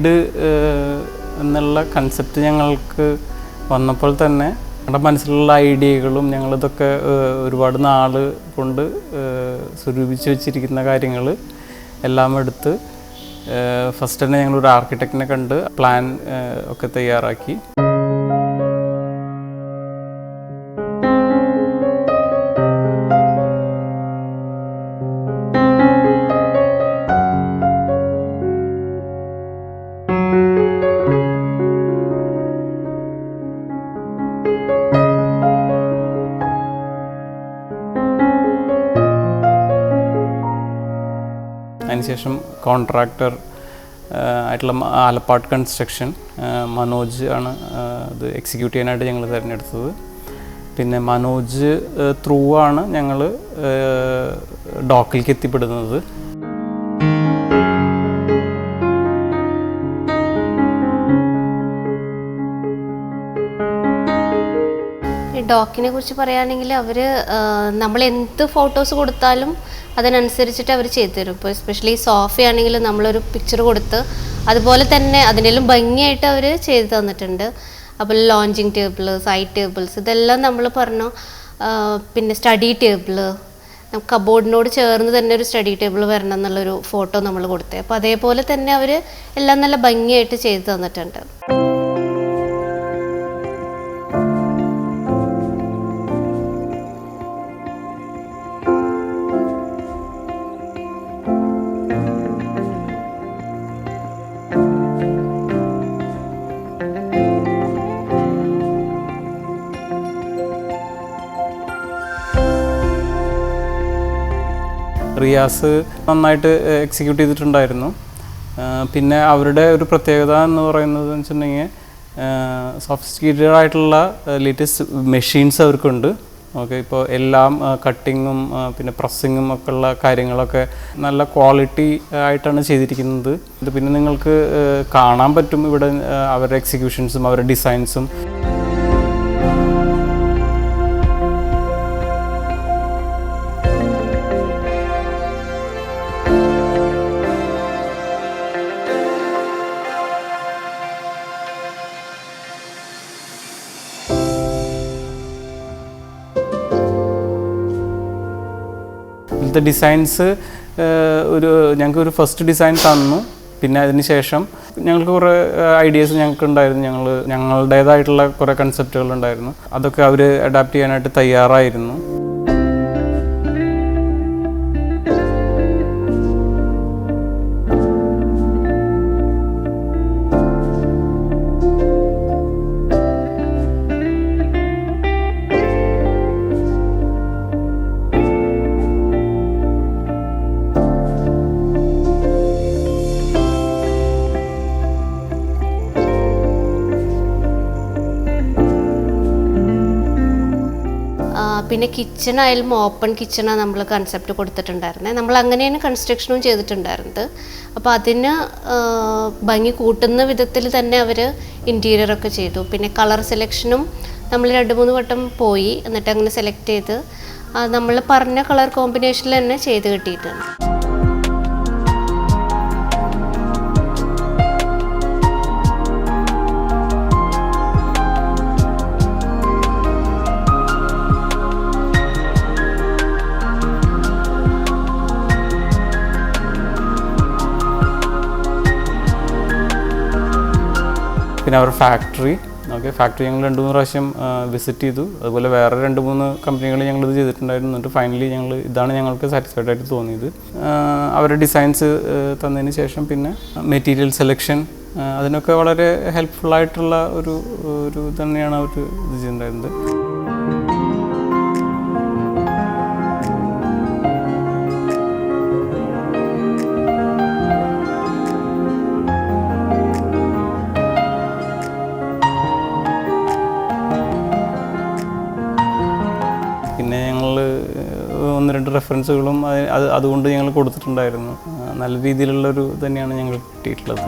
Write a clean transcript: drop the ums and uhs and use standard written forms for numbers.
വീട് എന്നുള്ള കൺസെപ്റ്റ് ഞങ്ങൾക്ക് വന്നപ്പോൾ തന്നെ ഞങ്ങളുടെ മനസ്സിലുള്ള ഐഡിയകളും ഞങ്ങളിതൊക്കെ ഒരുപാട് നാൾ കൊണ്ട് സ്വരൂപിച്ച് വെച്ചിരിക്കുന്ന കാര്യങ്ങൾ എല്ലാം എടുത്ത് ഫസ്റ്റ് തന്നെ ഞങ്ങളൊരു ആർക്കിടെക്റ്റിനെ കണ്ട് പ്ലാൻ ഒക്കെ തയ്യാറാക്കി. അതിനുശേഷം കോൺട്രാക്ടർ ആയിട്ടുള്ള ആലപ്പാട് കൺസ്ട്രക്ഷൻ മനോജ് ആണ് അത് എക്സിക്യൂട്ട് ചെയ്യാനായിട്ട് ഞങ്ങൾ തിരഞ്ഞെടുത്തത്. പിന്നെ മനോജ് ത്രൂ ആണ് ഞങ്ങൾ ഡോക്കിലേക്ക് എത്തിപ്പെടുന്നത്. ഡോക്കിനെ കുറിച്ച് പറയുകയാണെങ്കിൽ അവർ നമ്മൾ എന്ത് ഫോട്ടോസ് കൊടുത്താലും അതിനനുസരിച്ചിട്ട് അവർ ചെയ്തു തരും. ഇപ്പോൾ എസ്പെഷ്യലി സോഫയാണെങ്കിൽ നമ്മളൊരു പിക്ചർ കൊടുത്ത് അതുപോലെ തന്നെ അതിനെല്ലാം ഭംഗിയായിട്ട് അവർ ചെയ്തു തന്നിട്ടുണ്ട്. അപ്പോൾ ലോഞ്ചിങ് ടേബിൾ, സൈഡ് ടേബിൾസ് ഇതെല്ലാം നമ്മൾ പറഞ്ഞു. പിന്നെ സ്റ്റഡി ടേബിൾ, കബോർഡിനോട് ചേർന്ന് തന്നെ ഒരു സ്റ്റഡി ടേബിൾ വരണം എന്നുള്ളൊരു ഫോട്ടോ നമ്മൾ കൊടുത്തത്. അപ്പോൾ അതേപോലെ തന്നെ അവർ എല്ലാം നല്ല ഭംഗിയായിട്ട് ചെയ്തു തന്നിട്ടുണ്ട്. റിയാസ് നന്നായിട്ട് എക്സിക്യൂട്ട് ചെയ്തിട്ടുണ്ടായിരുന്നു. പിന്നെ അവരുടെ ഒരു പ്രത്യേകത എന്ന് പറയുന്നത് വെച്ചിട്ടുണ്ടെങ്കിൽ സോഫിസ്റ്റിക്കേറ്റഡ് ആയിട്ടുള്ള ലേറ്റസ്റ്റ് മെഷീൻസ് അവർക്കുണ്ട്. ഓക്കെ, ഇപ്പോൾ എല്ലാം കട്ടിങ്ങും പിന്നെ പ്രസ്സിങ്ങും ഒക്കെ ഉള്ള കാര്യങ്ങളൊക്കെ നല്ല ക്വാളിറ്റി ആയിട്ടാണ് ചെയ്തിരിക്കുന്നത്. ഇത് പിന്നെ നിങ്ങൾക്ക് കാണാൻ പറ്റും ഇവിടെ അവരുടെ എക്സിക്യൂഷൻസും അവരുടെ ഡിസൈൻസും. ഇവിടുത്തെ ഡിസൈൻസ് ഞങ്ങൾക്കൊരു ഫസ്റ്റ് ഡിസൈൻ തന്നു. പിന്നെ അതിന് ശേഷം ഞങ്ങൾക്ക് കുറേ ഐഡിയാസ് ഞങ്ങൾക്കുണ്ടായിരുന്നു. ഞങ്ങളുടേതായിട്ടുള്ള കുറേ കൺസെപ്റ്റുകളുണ്ടായിരുന്നു. അതൊക്കെ അവർ അഡാപ്റ്റ് ചെയ്യാനായിട്ട് തയ്യാറായിരുന്നു. പിന്നെ കിച്ചണായാലും ഓപ്പൺ കിച്ചണാണ് നമ്മൾ കൺസെപ്റ്റ് കൊടുത്തിട്ടുണ്ടായിരുന്നത്. നമ്മൾ അങ്ങനെയാണ് കൺസ്ട്രക്ഷനും ചെയ്തിട്ടുണ്ടായിരുന്നത്. അപ്പോൾ അതിന് ഭംഗി കൂട്ടുന്ന വിധത്തിൽ തന്നെ അവർ ഇൻറ്റീരിയറൊക്കെ ചെയ്തു. പിന്നെ കളർ സെലക്ഷനും നമ്മൾ 2-3 വട്ടം പോയി, എന്നിട്ട് അങ്ങനെ സെലക്ട് ചെയ്ത് നമ്മൾ പറഞ്ഞ കളർ കോമ്പിനേഷനിൽ തന്നെ ചെയ്ത് കിട്ടിയിട്ടുണ്ട്. പിന്നെ അവരുടെ ഫാക്ടറി ഞങ്ങൾ 2-3 പ്രാവശ്യം വിസിറ്റ് ചെയ്തു. അതുപോലെ വേറെ 2-3 കമ്പനികൾ ഞങ്ങളിത് ചെയ്തിട്ടുണ്ടായിരുന്നു. എന്നിട്ട് ഫൈനലി ഇതാണ് ഞങ്ങൾക്ക് സാറ്റിസ്ഫൈഡ് ആയിട്ട് തോന്നിയത്. അവരുടെ ഡിസൈൻസ് തന്നതിന് ശേഷം പിന്നെ മെറ്റീരിയൽ സെലക്ഷൻ അതിനൊക്കെ വളരെ ഹെൽപ്ഫുള്ളായിട്ടുള്ള ഒരു തന്നെയാണ് അവർ ഇത് ചെയ്തിട്ടുണ്ടായിരുന്നത്. പിന്നെ ഞങ്ങൾ 1-2 റെഫറൻസുകളും അതുകൊണ്ട് ഞങ്ങൾ കൊടുത്തിട്ടുണ്ടായിരുന്നു. നല്ല രീതിയിലുള്ളൊരു തന്നെയാണ് ഞങ്ങൾ കിട്ടിയിട്ടുള്ളത്.